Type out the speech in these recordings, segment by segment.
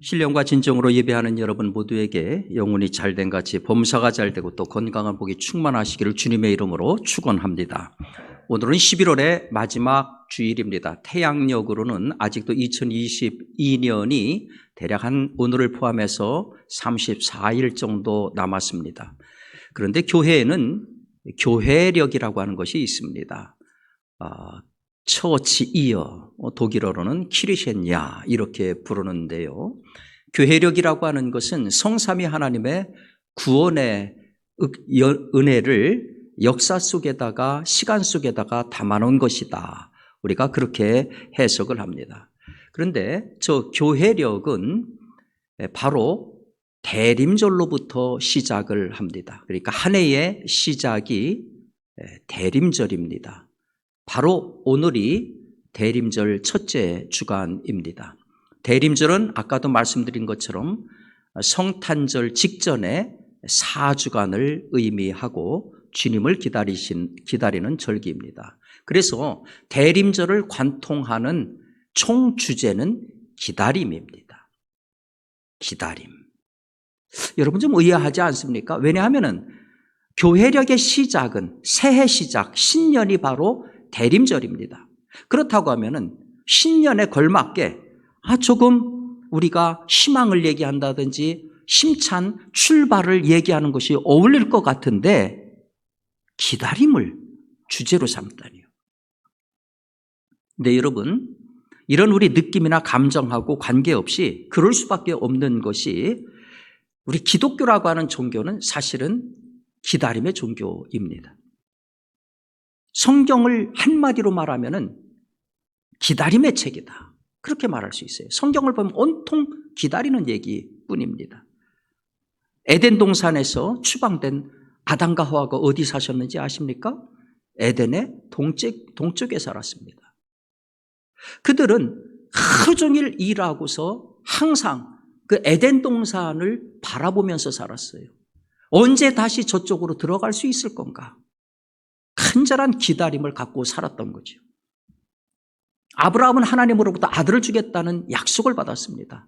신령과 진정으로 예배하는 여러분 모두에게 영혼이 잘된 같이 범사가 잘되고 또 건강한 복이 충만하시기를 주님의 이름으로 축원합니다. 오늘은 11월의 마지막 주일입니다. 태양력으로는 아직도 2022년이 대략 한 오늘을 포함해서 34일 정도 남았습니다. 그런데 교회에는 교회력이라고 하는 것이 있습니다. 처치 이어, 독일어로는 키르헨야 이렇게 부르는데요. 교회력이라고 하는 것은 성삼위 하나님의 구원의 은혜를 역사 속에다가 시간 속에다가 담아놓은 것이다. 우리가 그렇게 해석을 합니다. 그런데 저 교회력은 바로 대림절로부터 시작을 합니다. 그러니까 한 해의 시작이 대림절입니다. 바로 오늘이 대림절 첫째 주간입니다. 대림절은 아까도 말씀드린 것처럼 성탄절 직전에 4주간을 의미하고 주님을 기다리는 절기입니다. 그래서 대림절을 관통하는 총 주제는 기다림입니다. 기다림. 여러분 좀 의아하지 않습니까? 왜냐하면 교회력의 시작은 새해 시작, 신년이 바로 대림절입니다. 그렇다고 하면은 신년에 걸맞게 조금 우리가 희망을 얘기한다든지 힘찬 출발을 얘기하는 것이 어울릴 것 같은데 기다림을 주제로 삼다니요. 근데 여러분, 이런 우리 느낌이나 감정하고 관계없이 그럴 수밖에 없는 것이 우리 기독교라고 하는 종교는 사실은 기다림의 종교입니다. 성경을 한마디로 말하면은 기다림의 책이다. 그렇게 말할 수 있어요. 성경을 보면 온통 기다리는 얘기뿐입니다. 에덴 동산에서 추방된 아담과 하와가 어디 사셨는지 아십니까? 에덴의 동쪽에 살았습니다. 그들은 하루 종일 일하고서 항상 그 에덴 동산을 바라보면서 살았어요. 언제 다시 저쪽으로 들어갈 수 있을 건가? 간절한 기다림을 갖고 살았던 거죠. 아브라함은 하나님으로부터 아들을 주겠다는 약속을 받았습니다.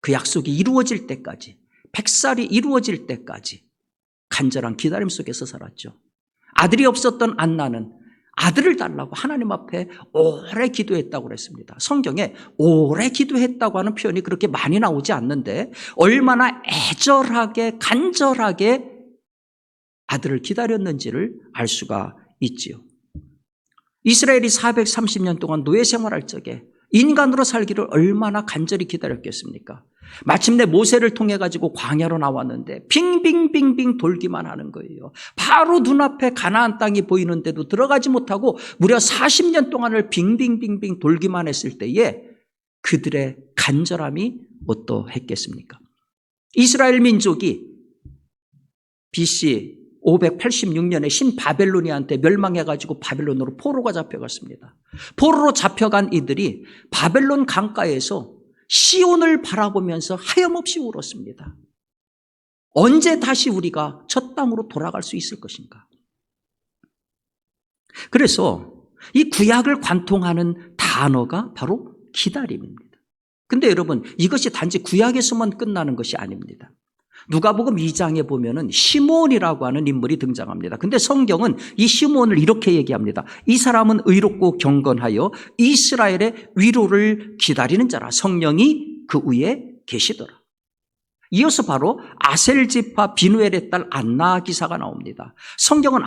그 약속이 이루어질 때까지, 100살이 이루어질 때까지 간절한 기다림 속에서 살았죠. 아들이 없었던 안나는 아들을 달라고 하나님 앞에 오래 기도했다고 그랬습니다. 성경에 오래 기도했다고 하는 표현이 그렇게 많이 나오지 않는데 얼마나 애절하게 간절하게 아들을 기다렸는지를 알 수가 있지요. 이스라엘이 430년 동안 노예 생활할 적에 인간으로 살기를 얼마나 간절히 기다렸겠습니까? 마침내 모세를 통해 가지고 광야로 나왔는데 빙빙빙빙 돌기만 하는 거예요. 바로 눈앞에 가나안 땅이 보이는데도 들어가지 못하고 무려 40년 동안을 빙빙빙빙 돌기만 했을 때에 그들의 간절함이 어떠했겠습니까? 이스라엘 민족이 BC 586년에 신바벨로니아한테 멸망해가지고 바벨론으로 포로가 잡혀갔습니다. 포로로 잡혀간 이들이 바벨론 강가에서 시온을 바라보면서 하염없이 울었습니다. 언제 다시 우리가 저 땅으로 돌아갈 수 있을 것인가? 그래서 이 구약을 관통하는 단어가 바로 기다림입니다. 근데 여러분, 이것이 단지 구약에서만 끝나는 것이 아닙니다. 누가복음 2장에 보면은 시몬이라고 하는 인물이 등장합니다. 근데 성경은 이 시몬을 이렇게 얘기합니다. 이 사람은 의롭고 경건하여 이스라엘의 위로를 기다리는 자라. 성령이 그 위에 계시더라. 이어서 바로 아셀지파 비누엘의 딸 안나 기사가 나옵니다. 성경은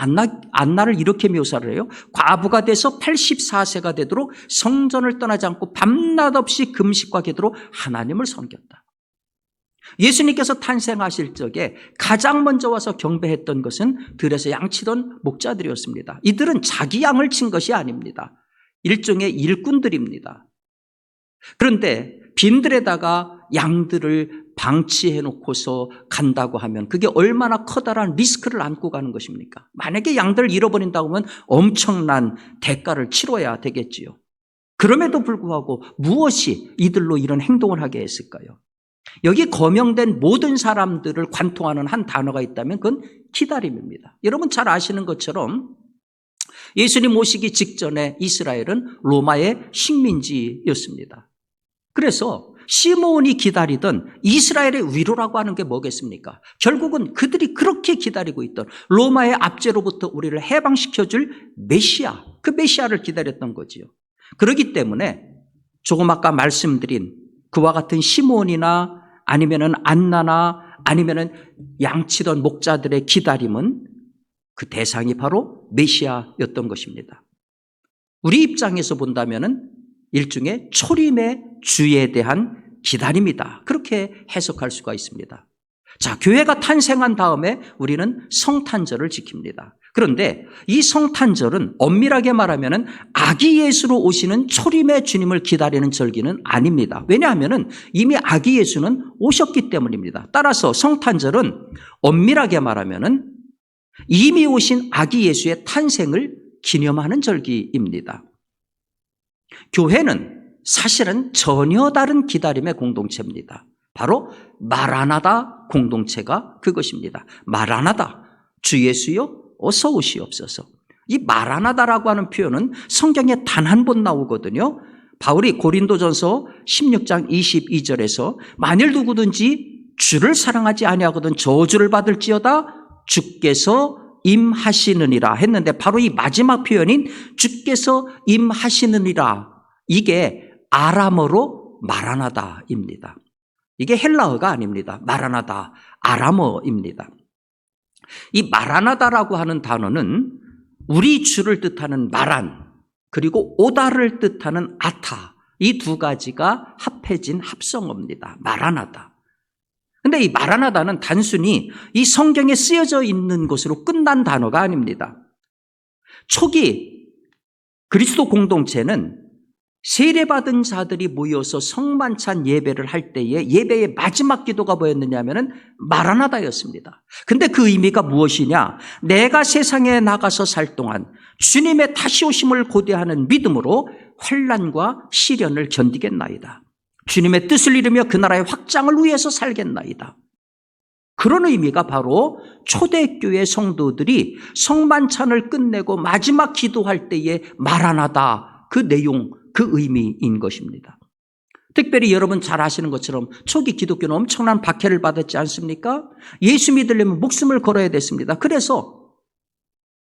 안나를 이렇게 묘사를 해요. 과부가 돼서 84세가 되도록 성전을 떠나지 않고 밤낮 없이 금식과 기도로 하나님을 섬겼다. 예수님께서 탄생하실 적에 가장 먼저 와서 경배했던 것은 들에서 양치던 목자들이었습니다. 이들은 자기 양을 친 것이 아닙니다. 일종의 일꾼들입니다. 그런데 빈들에다가 양들을 방치해 놓고서 간다고 하면 그게 얼마나 커다란 리스크를 안고 가는 것입니까? 만약에 양들을 잃어버린다고 하면 엄청난 대가를 치러야 되겠지요. 그럼에도 불구하고 무엇이 이들로 이런 행동을 하게 했을까요? 여기 거명된 모든 사람들을 관통하는 한 단어가 있다면 그건 기다림입니다. 여러분 잘 아시는 것처럼 예수님 오시기 직전에 이스라엘은 로마의 식민지였습니다. 그래서 시므온이 기다리던 이스라엘의 위로라고 하는 게 뭐겠습니까? 결국은 그들이 그렇게 기다리고 있던 로마의 압제로부터 우리를 해방시켜줄 메시아, 그 메시아를 기다렸던 거지요. 그렇기 때문에 조금 아까 말씀드린 그와 같은 시므온이나 아니면은 안나나 아니면은 양치던 목자들의 기다림은 그 대상이 바로 메시아였던 것입니다. 우리 입장에서 본다면은 일종의 초림의 주에 대한 기다림이다. 그렇게 해석할 수가 있습니다. 자, 교회가 탄생한 다음에 우리는 성탄절을 지킵니다. 그런데 이 성탄절은 엄밀하게 말하면 아기 예수로 오시는 초림의 주님을 기다리는 절기는 아닙니다. 왜냐하면 이미 아기 예수는 오셨기 때문입니다. 따라서 성탄절은 엄밀하게 말하면 이미 오신 아기 예수의 탄생을 기념하는 절기입니다. 교회는 사실은 전혀 다른 기다림의 공동체입니다. 바로 마라나다 공동체가 그것입니다. 마라나다, 주 예수여 어서 오시옵소서. 이 마라나다라고 하는 표현은 성경에 단 한 번 나오거든요. 바울이 고린도전서 16장 22절에서 만일 누구든지 주를 사랑하지 아니하거든 저주를 받을지어다 주께서 임하시느니라 했는데 바로 이 마지막 표현인 주께서 임하시느니라, 이게 아람어로 마라나다입니다. 이게 헬라어가 아닙니다. 마라나다, 아람어입니다. 이 마라나다라고 하는 단어는 우리 주를 뜻하는 마란, 그리고 오다를 뜻하는 아타, 이 두 가지가 합해진 합성어입니다. 마라나다. 근데 이 마라나다는 단순히 이 성경에 쓰여져 있는 것으로 끝난 단어가 아닙니다. 초기 그리스도 공동체는 세례받은 자들이 모여서 성만찬 예배를 할 때에 예배의 마지막 기도가 뭐였느냐 하면은 마라나다였습니다. 근데 그 의미가 무엇이냐? 내가 세상에 나가서 살 동안 주님의 다시 오심을 고대하는 믿음으로 환난과 시련을 견디겠나이다. 주님의 뜻을 이루며 그 나라의 확장을 위해서 살겠나이다. 그런 의미가 바로 초대교회 성도들이 성만찬을 끝내고 마지막 기도할 때에 마라나다, 그 내용, 그 의미인 것입니다. 특별히 여러분 잘 아시는 것처럼 초기 기독교는 엄청난 박해를 받았지 않습니까? 예수 믿으려면 목숨을 걸어야 됐습니다. 그래서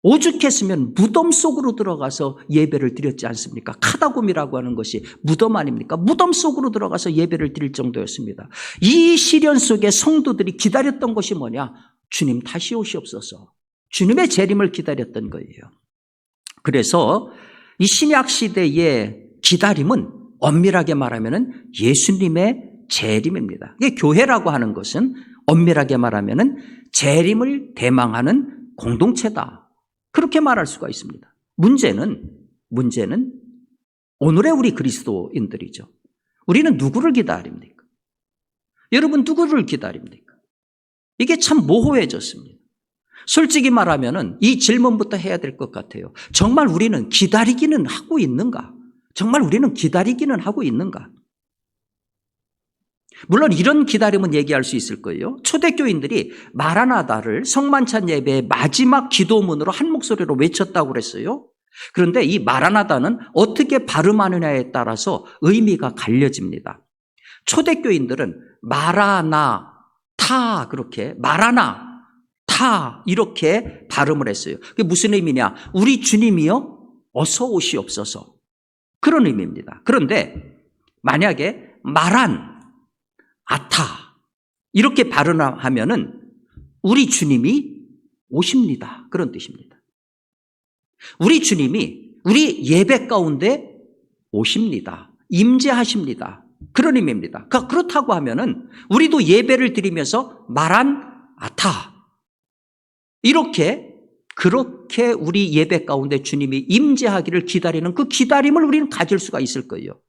오죽했으면 무덤 속으로 들어가서 예배를 드렸지 않습니까? 카다곰이라고 하는 것이 무덤 아닙니까? 무덤 속으로 들어가서 예배를 드릴 정도였습니다. 이 시련 속에 성도들이 기다렸던 것이 뭐냐? 주님 다시 오시옵소서. 주님의 재림을 기다렸던 거예요. 그래서 이 신약 시대의 기다림은 엄밀하게 말하면 예수님의 재림입니다. 이게 교회라고 하는 것은 엄밀하게 말하면 재림을 대망하는 공동체다. 그렇게 말할 수가 있습니다. 문제는 오늘의 우리 그리스도인들이죠. 우리는 누구를 기다립니까? 여러분 누구를 기다립니까? 이게 참 모호해졌습니다. 솔직히 말하면 이 질문부터 해야 될 것 같아요. 정말 우리는 기다리기는 하고 있는가? 정말 우리는 기다리기는 하고 있는가? 물론 이런 기다림은 얘기할 수 있을 거예요. 초대교인들이 마라나다를 성만찬 예배의 마지막 기도문으로 한 목소리로 외쳤다고 그랬어요. 그런데 이 마라나다는 어떻게 발음하느냐에 따라서 의미가 갈려집니다. 초대교인들은 마라나타, 그렇게 마라나타 이렇게 발음을 했어요. 그게 무슨 의미냐? 우리 주님이요 어서 오시옵소서, 그런 의미입니다. 그런데 만약에 마란 아타 이렇게 발음하면은 우리 주님이 오십니다, 그런 뜻입니다. 우리 주님이 우리 예배 가운데 오십니다, 임재하십니다, 그런 의미입니다. 그렇다고 하면은 우리도 예배를 드리면서 마란 아타 그렇게 우리 예배 가운데 주님이 임재하기를 기다리는 그 기다림을 우리는 가질 수가 있을 거예요.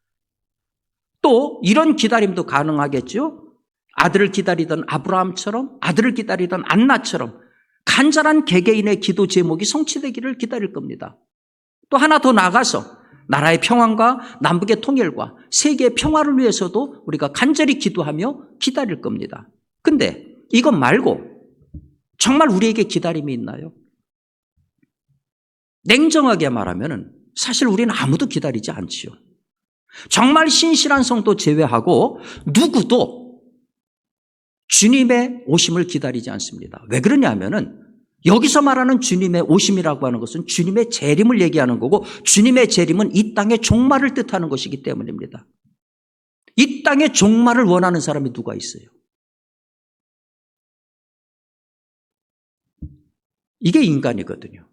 또 이런 기다림도 가능하겠죠. 아들을 기다리던 아브라함처럼, 아들을 기다리던 안나처럼 간절한 개개인의 기도 제목이 성취되기를 기다릴 겁니다. 또 하나 더 나아가서 나라의 평안과 남북의 통일과 세계의 평화를 위해서도 우리가 간절히 기도하며 기다릴 겁니다. 근데 이것 말고 정말 우리에게 기다림이 있나요? 냉정하게 말하면 사실 우리는 아무도 기다리지 않지요. 정말 신실한 성도 제외하고 누구도 주님의 오심을 기다리지 않습니다. 왜 그러냐면은 여기서 말하는 주님의 오심이라고 하는 것은 주님의 재림을 얘기하는 거고, 주님의 재림은 이 땅의 종말을 뜻하는 것이기 때문입니다. 이 땅의 종말을 원하는 사람이 누가 있어요? 이게 인간이거든요.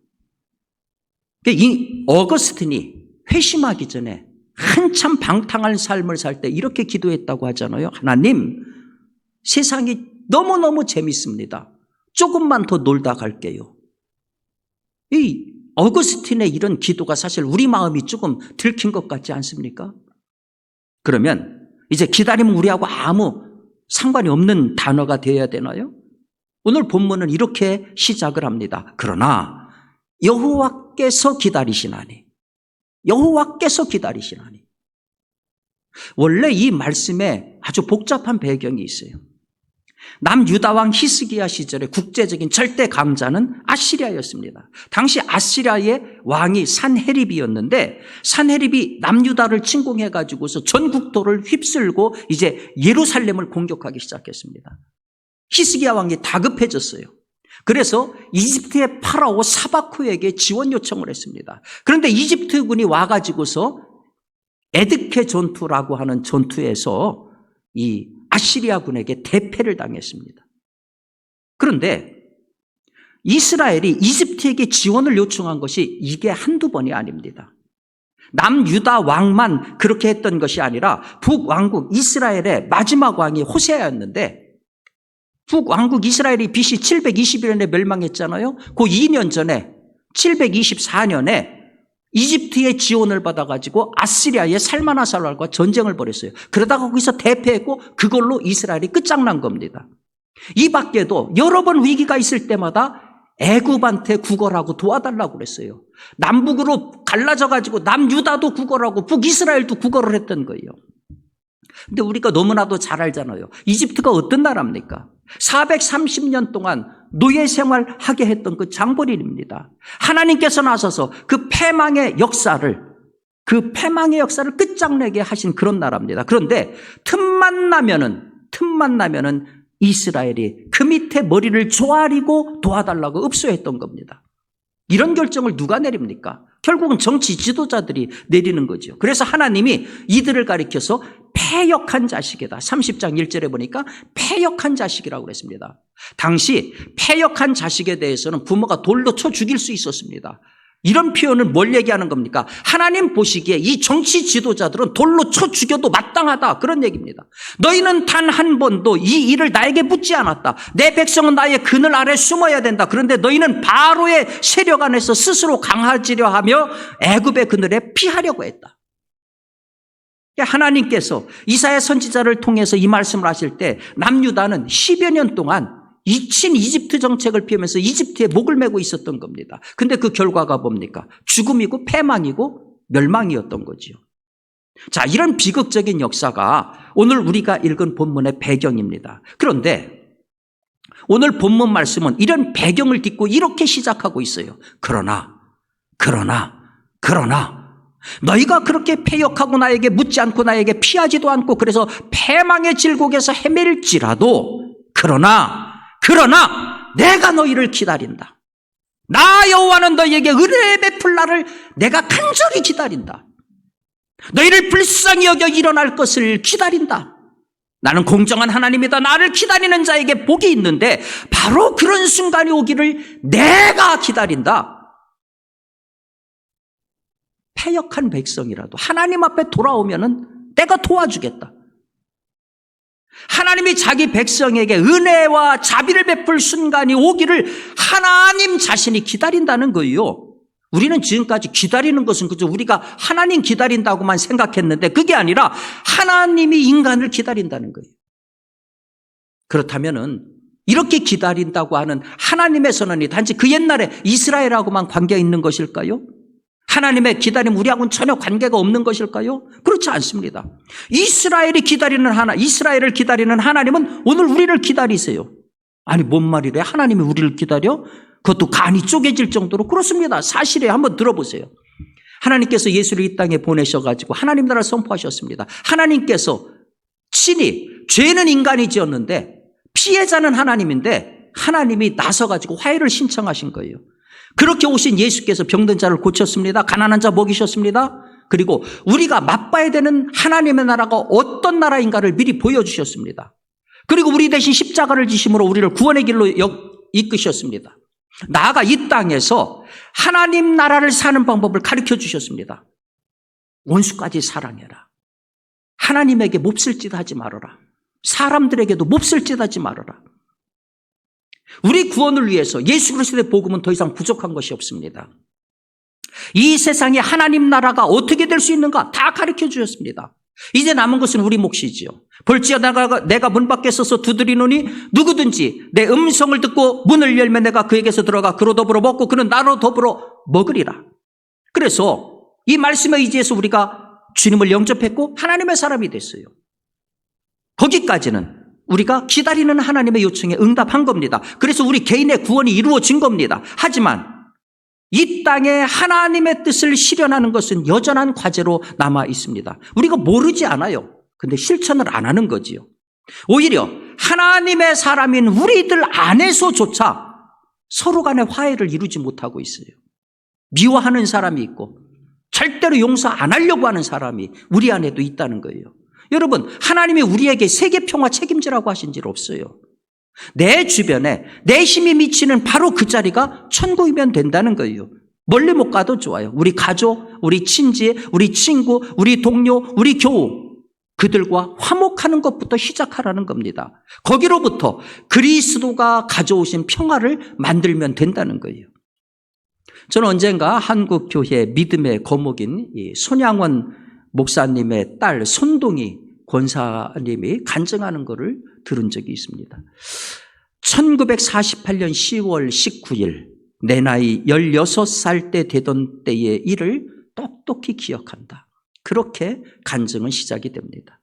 이 어거스틴이 회심하기 전에 한참 방탕한 삶을 살 때 이렇게 기도했다고 하잖아요. 하나님, 세상이 너무너무 재밌습니다. 조금만 더 놀다 갈게요. 이 어거스틴의 이런 기도가 사실 우리 마음이 조금 들킨 것 같지 않습니까? 그러면 이제 기다림은 우리하고 아무 상관이 없는 단어가 되어야 되나요? 오늘 본문은 이렇게 시작을 합니다. 그러나 여호와께서 기다리시나니, 여호와께서 기다리시나니. 원래 이 말씀에 아주 복잡한 배경이 있어요. 남유다 왕 히스기야 시절에 국제적인 절대 강자는 아시리아였습니다. 당시 아시리아의 왕이 산헤립이었는데, 산헤립이 남유다를 침공해가지고서 전 국토를 휩쓸고 이제 예루살렘을 공격하기 시작했습니다. 히스기야 왕이 다급해졌어요. 그래서 이집트의 파라오 사바코에게 지원 요청을 했습니다. 그런데 이집트군이 와가지고서 에드케 전투라고 하는 전투에서 이 아시리아군에게 대패를 당했습니다. 그런데 이스라엘이 이집트에게 지원을 요청한 것이 이게 한두 번이 아닙니다. 남유다 왕만 그렇게 했던 것이 아니라 북왕국 이스라엘의 마지막 왕이 호세아였는데, 북왕국 이스라엘이 BC 721년에 멸망했잖아요. 그 2년 전에 724년에 이집트의 지원을 받아가지고 아시리아의 살마나살과 전쟁을 벌였어요. 그러다가 거기서 대패했고 그걸로 이스라엘이 끝장난 겁니다. 이 밖에도 여러 번 위기가 있을 때마다 애굽한테 구걸하고 도와달라고 그랬어요. 남북으로 갈라져가지고 남유다도 구걸하고 북이스라엘도 구걸을 했던 거예요. 근데 우리가 너무나도 잘 알잖아요. 이집트가 어떤 나라입니까? 430년 동안 노예 생활하게 했던 그 장본인입니다. 하나님께서 나서서 그 패망의 역사를 끝장내게 하신 그런 나라입니다. 그런데 틈만 나면은 이스라엘이 그 밑에 머리를 조아리고 도와달라고 읍소했던 겁니다. 이런 결정을 누가 내립니까? 결국은 정치 지도자들이 내리는 거죠. 그래서 하나님이 이들을 가리켜서 패역한 자식이다. 30장 1절에 보니까 패역한 자식이라고 그랬습니다. 당시 패역한 자식에 대해서는 부모가 돌로 쳐 죽일 수 있었습니다. 이런 표현은 뭘 얘기하는 겁니까? 하나님 보시기에 이 정치 지도자들은 돌로 쳐 죽여도 마땅하다, 그런 얘기입니다. 너희는 단 한 번도 이 일을 나에게 묻지 않았다. 내 백성은 나의 그늘 아래 숨어야 된다. 그런데 너희는 바로의 세력 안에서 스스로 강해지려 하며 애굽의 그늘에 피하려고 했다. 하나님께서 이사야 선지자를 통해서 이 말씀을 하실 때 남유다는 10여 년 동안 이집트 정책을 피우면서 이집트에 목을 메고 있었던 겁니다. 근데 그 결과가 뭡니까? 죽음이고 패망이고 멸망이었던 거지요. 자, 이런 비극적인 역사가 오늘 우리가 읽은 본문의 배경입니다. 그런데 오늘 본문 말씀은 이런 배경을 딛고 이렇게 시작하고 있어요. 그러나 너희가 그렇게 패역하고 나에게 묻지 않고 나에게 피하지도 않고 그래서 패망의 질곡에서 헤맬지라도 그러나 내가 너희를 기다린다. 나 여호와는 너희에게 은혜의 베풀 날을 내가 간절히 기다린다. 너희를 불쌍히 여겨 일어날 것을 기다린다. 나는 공정한 하나님이다. 나를 기다리는 자에게 복이 있는데 바로 그런 순간이 오기를 내가 기다린다. 패역한 백성이라도 하나님 앞에 돌아오면은 내가 도와주겠다. 하나님이 자기 백성에게 은혜와 자비를 베풀 순간이 오기를 하나님 자신이 기다린다는 거예요. 우리는 지금까지 기다리는 것은 그저 우리가 하나님 기다린다고만 생각했는데 그게 아니라 하나님이 인간을 기다린다는 거예요. 그렇다면은 이렇게 기다린다고 하는 하나님의 선언이 단지 그 옛날에 이스라엘하고만 관계가 있는 것일까요? 하나님의 기다림 우리하고는 전혀 관계가 없는 것일까요? 그렇지 않습니다. 이스라엘을 기다리는 하나님은 오늘 우리를 기다리세요. 아니 뭔 말이래? 하나님이 우리를 기다려? 그것도 간이 쪼개질 정도로 그렇습니다. 사실에 한번 들어보세요. 하나님께서 예수를 이 땅에 보내셔가지고 하나님 나라를 선포하셨습니다. 하나님께서 친히 죄는 인간이 지었는데 피해자는 하나님인데 하나님이 나서가지고 화해를 신청하신 거예요. 그렇게 오신 예수께서 병든 자를 고쳤습니다. 가난한 자 먹이셨습니다. 그리고 우리가 맛봐야 되는 하나님의 나라가 어떤 나라인가를 미리 보여주셨습니다. 그리고 우리 대신 십자가를 지심으로 우리를 구원의 길로 이끄셨습니다. 나아가 이 땅에서 하나님 나라를 사는 방법을 가르쳐 주셨습니다. 원수까지 사랑해라. 하나님에게 몹쓸 짓 하지 말아라. 사람들에게도 몹쓸 짓 하지 말아라. 우리 구원을 위해서 예수 그리스도의 복음은 더 이상 부족한 것이 없습니다. 이 세상에 하나님 나라가 어떻게 될 수 있는가 다 가르쳐 주셨습니다. 이제 남은 것은 우리 몫이지요. 볼지어 내가 문 밖에 서서 두드리노니 누구든지 내 음성을 듣고 문을 열면 내가 그에게서 들어가 그로 더불어 먹고 그는 나로 더불어 먹으리라. 그래서 이 말씀에 의지해서 우리가 주님을 영접했고 하나님의 사람이 됐어요. 거기까지는 우리가 기다리는 하나님의 요청에 응답한 겁니다. 그래서 우리 개인의 구원이 이루어진 겁니다. 하지만 이 땅에 하나님의 뜻을 실현하는 것은 여전한 과제로 남아 있습니다. 우리가 모르지 않아요. 근데 실천을 안 하는 거지요. 오히려 하나님의 사람인 우리들 안에서조차 서로 간의 화해를 이루지 못하고 있어요. 미워하는 사람이 있고 절대로 용서 안 하려고 하는 사람이 우리 안에도 있다는 거예요. 여러분, 하나님이 우리에게 세계 평화 책임지라고 하신 일 없어요. 내 주변에 내 힘이 미치는 바로 그 자리가 천국이면 된다는 거예요. 멀리 못 가도 좋아요. 우리 가족, 우리 친지, 우리 친구, 우리 동료, 우리 교우, 그들과 화목하는 것부터 시작하라는 겁니다. 거기로부터 그리스도가 가져오신 평화를 만들면 된다는 거예요. 저는 언젠가 한국 교회 믿음의 거목인 손양원 목사님의 딸 손동희 권사님이 간증하는 것을 들은 적이 있습니다. 1948년 10월 19일 내 나이 16살 때 되던 때의 일을 똑똑히 기억한다. 그렇게 간증은 시작이 됩니다.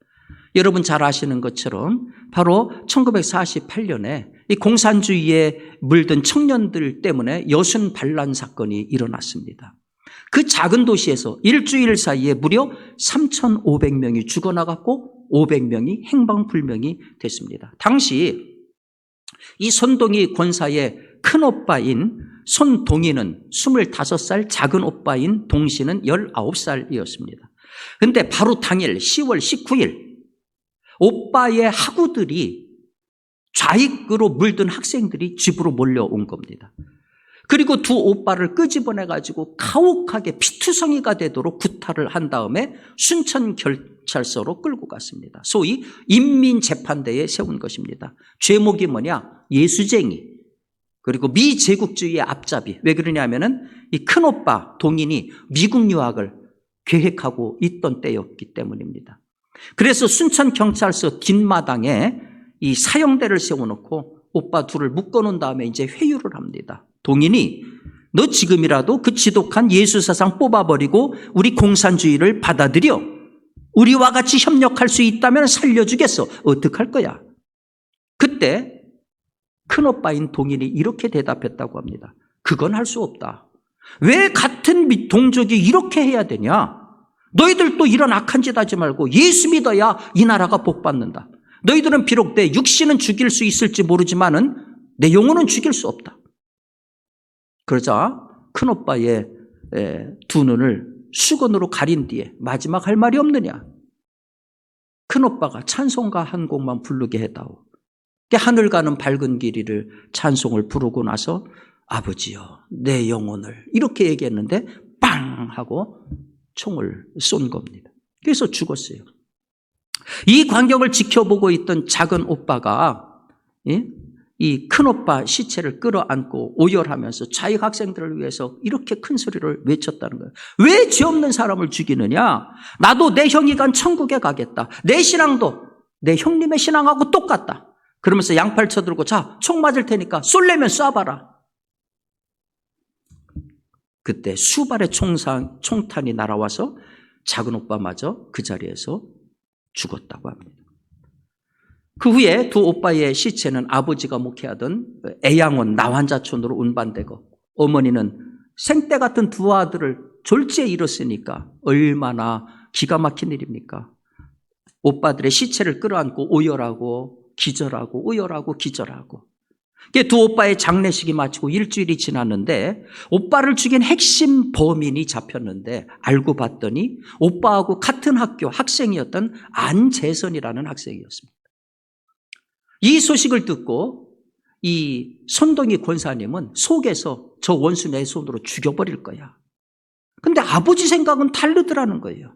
여러분 잘 아시는 것처럼 바로 1948년에 이 공산주의에 물든 청년들 때문에 여순 반란 사건이 일어났습니다. 그 작은 도시에서 일주일 사이에 무려 3,500명이 죽어나갔고 500명이 행방불명이 됐습니다. 당시 이 손동희 권사의 큰오빠인 손동희는 25살, 작은 오빠인 동씨는 19살이었습니다. 그런데 바로 당일 10월 19일 오빠의 학우들이 좌익으로 물든 학생들이 집으로 몰려온 겁니다. 그리고 두 오빠를 끄집어내가지고 가혹하게 피투성이가 되도록 구타를 한 다음에 순천경찰서로 끌고 갔습니다. 소위 인민재판대에 세운 것입니다. 죄목이 뭐냐? 예수쟁이. 그리고 미제국주의의 앞잡이. 왜 그러냐면은 이 큰오빠 동인이 미국 유학을 계획하고 있던 때였기 때문입니다. 그래서 순천경찰서 뒷마당에 이 사형대를 세워놓고 오빠 둘을 묶어놓은 다음에 이제 회유를 합니다. 동인이 너 지금이라도 그 지독한 예수사상 뽑아버리고 우리 공산주의를 받아들여 우리와 같이 협력할 수 있다면 살려주겠어. 어떡할 거야? 그때 큰오빠인 동인이 이렇게 대답했다고 합니다. 그건 할 수 없다. 왜 같은 동족이 이렇게 해야 되냐? 너희들도 이런 악한 짓 하지 말고 예수 믿어야 이 나라가 복받는다. 너희들은 비록 내 육신은 죽일 수 있을지 모르지만은 내 영혼은 죽일 수 없다. 그러자 큰오빠의 두 눈을 수건으로 가린 뒤에 마지막 할 말이 없느냐? 큰오빠가 찬송가 한 곡만 부르게 해다오. 하늘 가는 밝은 길이를 찬송을 부르고 나서 아버지여 내 영혼을 이렇게 얘기했는데 빵 하고 총을 쏜 겁니다. 그래서 죽었어요. 이 광경을 지켜보고 있던 작은 오빠가 이 큰오빠 시체를 끌어안고 오열하면서 자익 학생들을 위해서 이렇게 큰 소리를 외쳤다는 거예요. 왜 죄 없는 사람을 죽이느냐? 나도 내 형이 간 천국에 가겠다. 내 신앙도 내 형님의 신앙하고 똑같다. 그러면서 양팔 쳐들고 자, 총 맞을 테니까 쏠려면 쏴봐라. 그때 수발의 총탄이 날아와서 작은 오빠마저 그 자리에서 죽었다고 합니다. 그 후에 두 오빠의 시체는 아버지가 목회하던 애양원 나환자촌으로 운반되고 어머니는 생때 같은 두 아들을 졸지에 이뤘으니까 얼마나 기가 막힌 일입니까? 오빠들의 시체를 끌어안고 오열하고 기절하고 오열하고 기절하고. 두 오빠의 장례식이 마치고 일주일이 지났는데 오빠를 죽인 핵심 범인이 잡혔는데 알고 봤더니 오빠하고 같은 학교 학생이었던 안재선이라는 학생이었습니다. 이 소식을 듣고 이 손동희 권사님은 속에서 저 원수 내 손으로 죽여버릴 거야. 근데 아버지 생각은 다르더라는 거예요.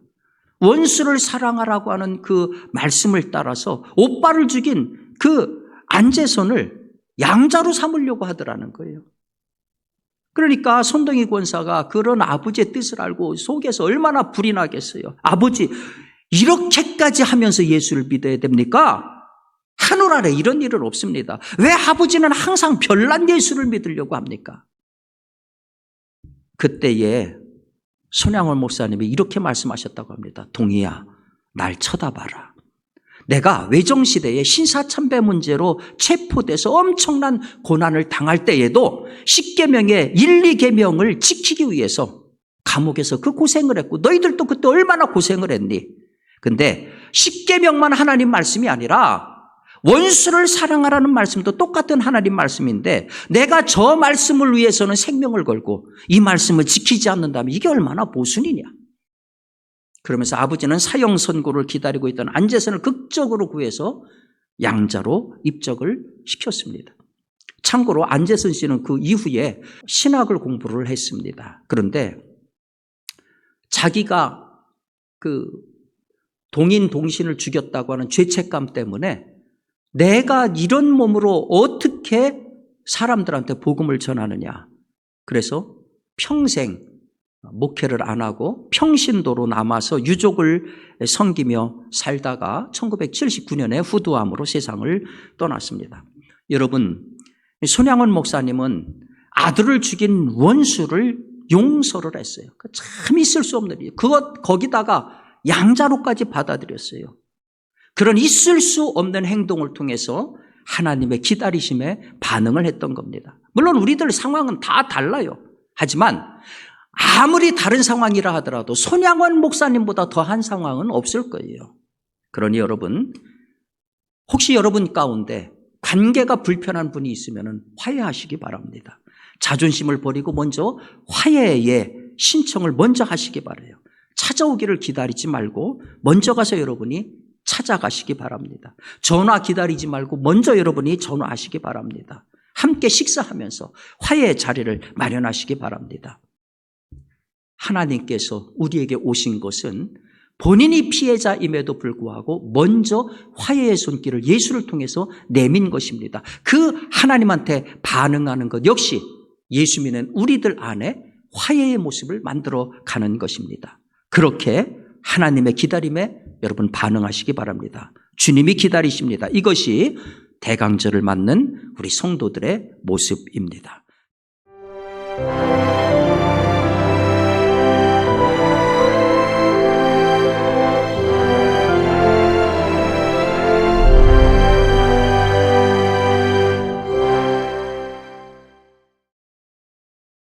원수를 사랑하라고 하는 그 말씀을 따라서 오빠를 죽인 그 안재선을 양자로 삼으려고 하더라는 거예요. 그러니까 손동희 권사가 그런 아버지의 뜻을 알고 속에서 얼마나 불이 나겠어요. 아버지, 이렇게까지 하면서 예수를 믿어야 됩니까? 하늘 아래 이런 일은 없습니다. 왜 아버지는 항상 별난 예수를 믿으려고 합니까? 그때에 손양원 목사님이 이렇게 말씀하셨다고 합니다. 동희야, 날 쳐다봐라. 내가 외정시대에 신사참배 문제로 체포돼서 엄청난 고난을 당할 때에도 10계명의 1, 2계명을 지키기 위해서 감옥에서 그 고생을 했고 너희들도 그때 얼마나 고생을 했니? 근데 10계명만 하나님 말씀이 아니라 원수를 사랑하라는 말씀도 똑같은 하나님 말씀인데 내가 저 말씀을 위해서는 생명을 걸고 이 말씀을 지키지 않는다면 이게 얼마나 모순이냐. 그러면서 아버지는 사형 선고를 기다리고 있던 안재선을 극적으로 구해서 양자로 입적을 시켰습니다. 참고로 안재선 씨는 그 이후에 신학을 공부를 했습니다. 그런데 자기가 그 동인 동신을 죽였다고 하는 죄책감 때문에 내가 이런 몸으로 어떻게 사람들한테 복음을 전하느냐. 그래서 평생 목회를 안 하고 평신도로 남아서 유족을 섬기며 살다가 1979년에 후두암으로 세상을 떠났습니다. 여러분, 손양원 목사님은 아들을 죽인 원수를 용서를 했어요. 참 있을 수 없는 일이에요. 거기다가 양자로까지 받아들였어요. 그런 있을 수 없는 행동을 통해서 하나님의 기다리심에 반응을 했던 겁니다. 물론 우리들 상황은 다 달라요. 하지만 아무리 다른 상황이라 하더라도 손양원 목사님보다 더한 상황은 없을 거예요. 그러니 여러분, 혹시 여러분 가운데 관계가 불편한 분이 있으면 화해하시기 바랍니다. 자존심을 버리고 먼저 화해의 신청을 먼저 하시기 바라요. 찾아오기를 기다리지 말고 먼저 가서 여러분이 찾아가시기 바랍니다. 전화 기다리지 말고 먼저 여러분이 전화하시기 바랍니다. 함께 식사하면서 화해의 자리를 마련하시기 바랍니다. 하나님께서 우리에게 오신 것은 본인이 피해자임에도 불구하고 먼저 화해의 손길을 예수를 통해서 내민 것입니다. 그 하나님한테 반응하는 것 역시 예수 믿는 우리들 안에 화해의 모습을 만들어 가는 것입니다. 그렇게 하나님의 기다림에 여러분 반응하시기 바랍니다. 주님이 기다리십니다. 이것이 대강절을 맞는 우리 성도들의 모습입니다.